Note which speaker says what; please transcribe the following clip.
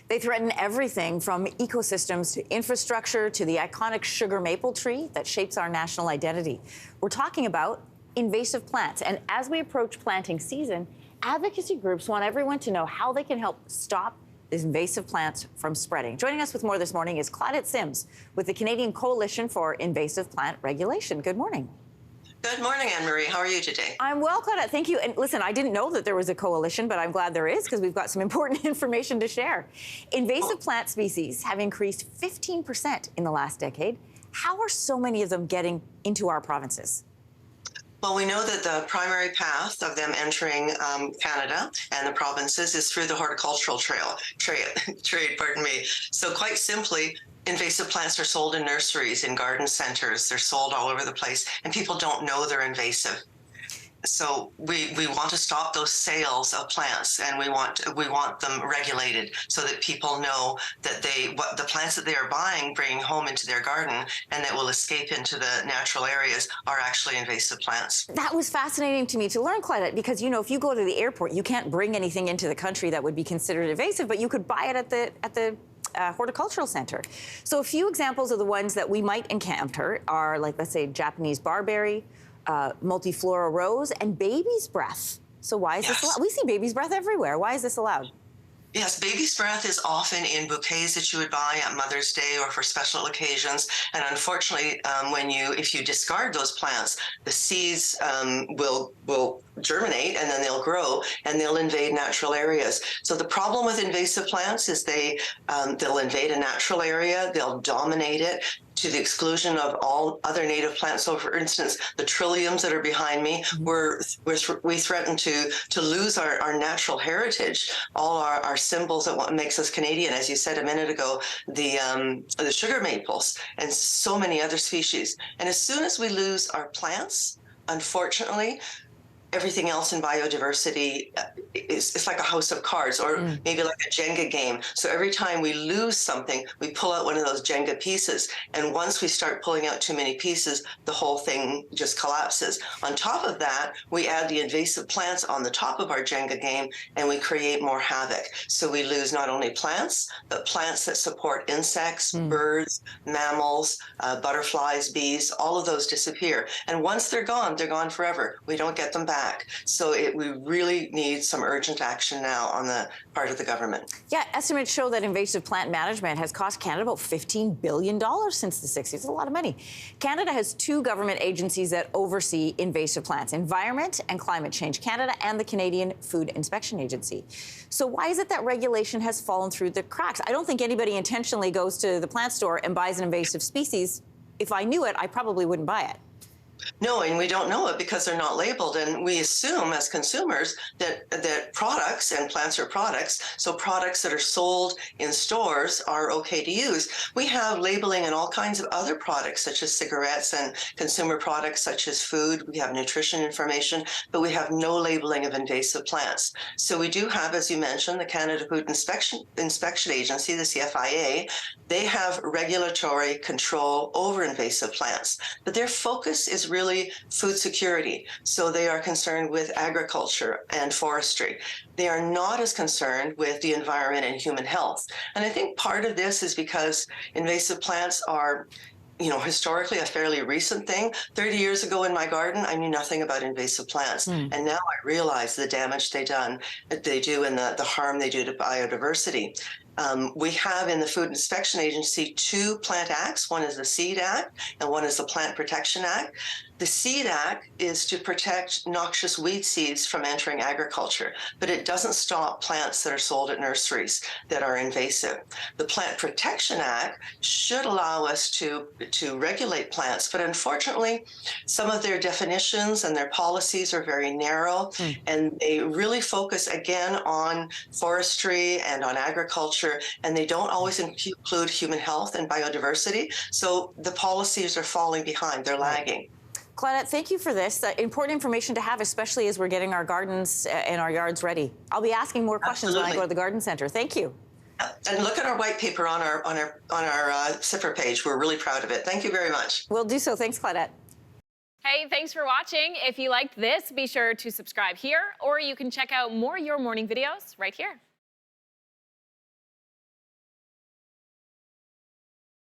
Speaker 1: They threaten everything from ecosystems to infrastructure to the iconic sugar maple tree that shapes our national identity. We're talking about invasive plants. And as we approach planting season, advocacy groups want everyone to know how they can help stop these invasive plants from spreading. Joining us with more this morning is Claudette Sims with the Canadian Coalition for Invasive Plant Regulation. Good morning.
Speaker 2: Good morning, Anne-Marie. How are you today?
Speaker 1: I'm well, Claudette. Thank you. And listen, I didn't know that there was a coalition, but I'm glad there is because we've got some important information to share. Invasive plant species have increased 15% in the last decade. How are so many of them getting into our provinces?
Speaker 2: Well, we know that the primary path of them entering Canada and the provinces is through the horticultural trade, pardon me. So quite simply, invasive plants are sold in nurseries, in garden centers. They're sold all over the place, and people don't know they're invasive. So we want to stop those sales of plants, and we want them regulated so that people know that the plants that they are bringing home into their garden and that will escape into the natural areas are actually invasive plants.
Speaker 1: That was fascinating to me to learn, Claudette, because, you know, if you go to the airport, you can't bring anything into the country that would be considered invasive, but you could buy it at the horticultural center. So a few examples of the ones that we might encounter are, like, let's say, Japanese barberry, multiflora rose, and baby's breath. So why is this allowed? We see baby's breath everywhere. Why is this allowed?
Speaker 2: Yes, baby's breath is often in bouquets that you would buy at Mother's Day or for special occasions. And unfortunately, if you discard those plants, the seeds will germinate, and then they'll grow and they'll invade natural areas. So the problem with invasive plants is they'll invade a natural area, they'll dominate it to the exclusion of all other native plants. So, for instance, the trilliums that are behind me, we threaten to lose our natural heritage, all our symbols of what makes us Canadian. As you said a minute ago, the sugar maples and so many other species. And as soon as we lose our plants, unfortunately, everything else in biodiversity it's like a house of cards, or maybe like a Jenga game. So every time we lose something, we pull out one of those Jenga pieces. And once we start pulling out too many pieces, the whole thing just collapses. On top of that, we add the invasive plants on the top of our Jenga game, and we create more havoc. So we lose not only plants, but plants that support insects, birds, mammals, butterflies, bees, all of those disappear. And once they're gone forever. We don't get them back. So we really need some urgent action now on the part of the government.
Speaker 1: Yeah, estimates show that invasive plant management has cost Canada about $15 billion since the 60s. It's a lot of money. Canada has two government agencies that oversee invasive plants: Environment and Climate Change Canada and the Canadian Food Inspection Agency. So why is it that regulation has fallen through the cracks? I don't think anybody intentionally goes to the plant store and buys an invasive species. If I knew it, I probably wouldn't buy it.
Speaker 2: No, and we don't know it because they're not labeled. And we assume as consumers that products, and plants are products, so products that are sold in stores are okay to use. We have labeling in all kinds of other products, such as cigarettes, and consumer products such as food. We have nutrition information, but we have no labeling of invasive plants. So we do have, as you mentioned, the Canada Food Inspection Agency, the CFIA. They have regulatory control over invasive plants, but their focus is really food security. So they are concerned with agriculture and forestry. They are not as concerned with the environment and human health. And I think part of this is because invasive plants are, you know, historically a fairly recent thing. 30 years ago in my garden, I knew nothing about invasive plants. And now I realize the damage they do and the harm they do to biodiversity. We have in the Food Inspection Agency two plant acts. One is the Seed Act and one is the Plant Protection Act. The Seed Act is to protect noxious weed seeds from entering agriculture, but it doesn't stop plants that are sold at nurseries that are invasive. The Plant Protection Act should allow us to regulate plants, but unfortunately, some of their definitions and their policies are very narrow, and they really focus again on forestry and on agriculture, and they don't always include human health and biodiversity. So the policies are falling behind, they're lagging.
Speaker 1: Claudette, thank you for this. Important information to have, especially as we're getting our gardens and our yards ready. I'll be asking more questions when I go to the garden center. Thank you.
Speaker 2: And look at our white paper on our CIFR page. We're really proud of it. Thank you very much.
Speaker 1: We'll do so. Thanks, Claudette.
Speaker 3: Hey, thanks for watching. If you liked this, be sure to subscribe here, or you can check out more Your Morning videos right here.